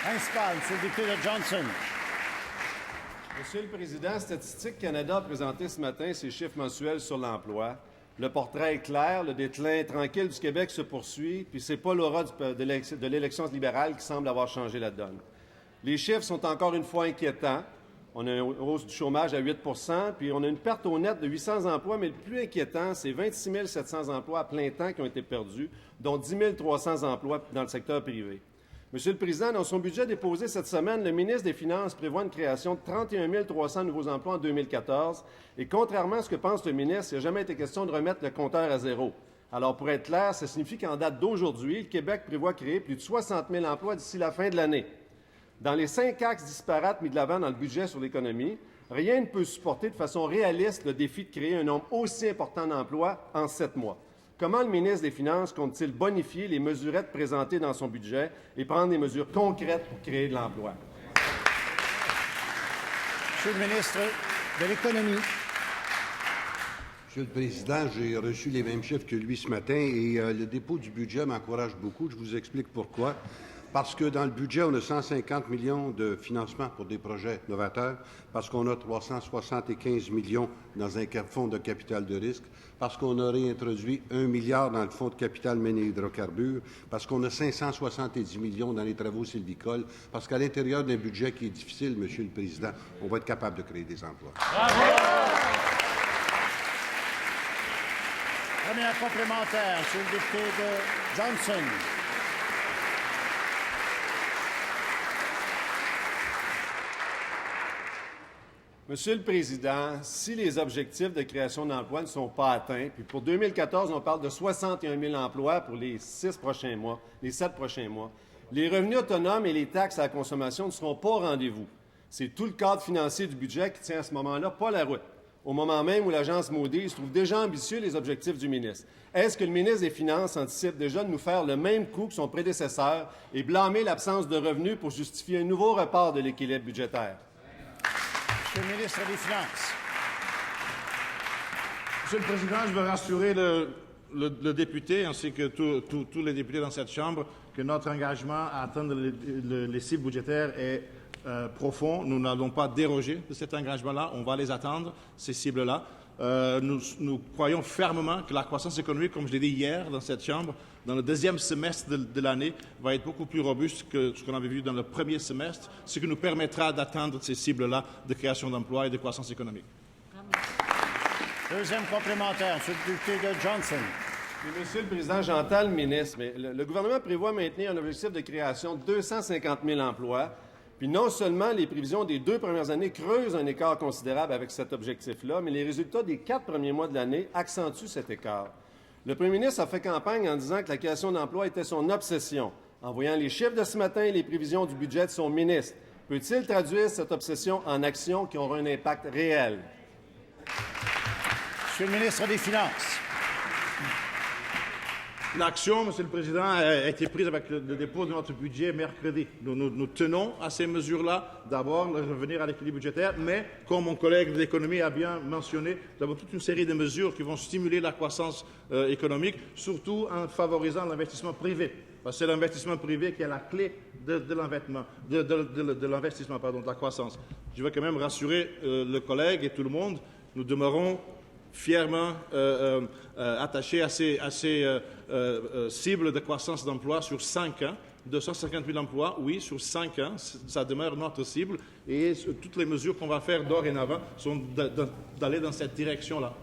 Principal, Monsieur le député de Johnson. Monsieur le Président, Statistique Canada a présenté ce matin ses chiffres mensuels sur l'emploi. Le portrait est clair, le déclin tranquille du Québec se poursuit, puis c'est pas l'aura de l'élection libérale qui semble avoir changé la donne. Les chiffres sont encore une fois inquiétants. On a une hausse du chômage à 8 % puis on a une perte au net de 800 emplois, mais le plus inquiétant, c'est 26 700 emplois à plein temps qui ont été perdus, dont 10 300 emplois dans le secteur privé. Monsieur le Président, dans son budget déposé cette semaine, le ministre des Finances prévoit une création de 31 300 nouveaux emplois en 2014. Et contrairement à ce que pense le ministre, il n'a jamais été question de remettre le compteur à zéro. Alors, pour être clair, ça signifie qu'en date d'aujourd'hui, le Québec prévoit créer plus de 60 000 emplois d'ici la fin de l'année. Dans les 5 axes disparates mis de l'avant dans le budget sur l'économie, rien ne peut supporter de façon réaliste le défi de créer un nombre aussi important d'emplois en 7 mois. Comment le ministre des Finances compte-t-il bonifier les mesurettes présentées dans son budget et prendre des mesures concrètes pour créer de l'emploi? Monsieur le ministre de l'Économie. Monsieur le Président, j'ai reçu les mêmes chiffres que lui ce matin et le dépôt du budget m'encourage beaucoup. Je vous explique pourquoi. Parce que dans le budget, on a 150 millions de financement pour des projets novateurs, parce qu'on a 375 millions dans un fonds de capital de risque, parce qu'on a réintroduit 1 milliard dans le fonds de capital mines et hydrocarbures, parce qu'on a 570 millions dans les travaux sylvicoles, parce qu'à l'intérieur d'un budget qui est difficile, Monsieur le Président, on va être capable de créer des emplois. Bravo! Première complémentaire, Monsieur le député de Johnson. Monsieur le Président, si les objectifs de création d'emplois ne sont pas atteints, puis pour 2014, on parle de 61 000 emplois pour les 7 prochains mois, les revenus autonomes et les taxes à la consommation ne seront pas au rendez-vous. C'est tout le cadre financier du budget qui tient à ce moment-là pas la route, au moment même où l'agence Moody's trouve déjà ambitieux les objectifs du ministre. Est-ce que le ministre des Finances anticipe déjà de nous faire le même coup que son prédécesseur et blâmer l'absence de revenus pour justifier un nouveau report de l'équilibre budgétaire? Monsieur le ministre des Finances. Monsieur le Président, je veux rassurer le député ainsi que tous les députés dans cette Chambre que notre engagement à atteindre les cibles budgétaires est profond. Nous n'allons pas déroger de cet engagement-là. On va les atteindre, ces cibles-là. Nous croyons fermement que la croissance économique, comme je l'ai dit hier dans cette Chambre, dans le deuxième semestre de l'année, va être beaucoup plus robuste que ce qu'on avait vu dans le premier semestre, ce qui nous permettra d'atteindre ces cibles-là de création d'emplois et de croissance économique. Deuxième complémentaire, Monsieur le député de Johnson. Oui, Monsieur le Président, j'entends le ministre, mais le gouvernement prévoit maintenir un objectif de création de 250 000 emplois. Puis non seulement les prévisions des 2 premières années creusent un écart considérable avec cet objectif-là, mais les résultats des 4 premiers mois de l'année accentuent cet écart. Le premier ministre a fait campagne en disant que la création d'emplois était son obsession. En voyant les chiffres de ce matin et les prévisions du budget de son ministre, peut-il traduire cette obsession en actions qui auront un impact réel? Monsieur le ministre des Finances. L'action, Monsieur le Président, a été prise avec le dépôt de notre budget mercredi. Nous tenons à ces mesures-là. D'abord, revenir à l'équilibre budgétaire, mais comme mon collègue de l'économie a bien mentionné, nous avons toute une série de mesures qui vont stimuler la croissance économique, surtout en favorisant l'investissement privé. Parce que c'est l'investissement privé qui est la clé de l'investissement, de la croissance. Je veux quand même rassurer le collègue et tout le monde. Nous demeurons fièrement attachés à ces cibles de croissance d'emploi sur 5 ans. 250 000 emplois, oui, sur 5 ans, ça demeure notre cible. Et toutes les mesures qu'on va faire dorénavant sont d'aller dans cette direction-là.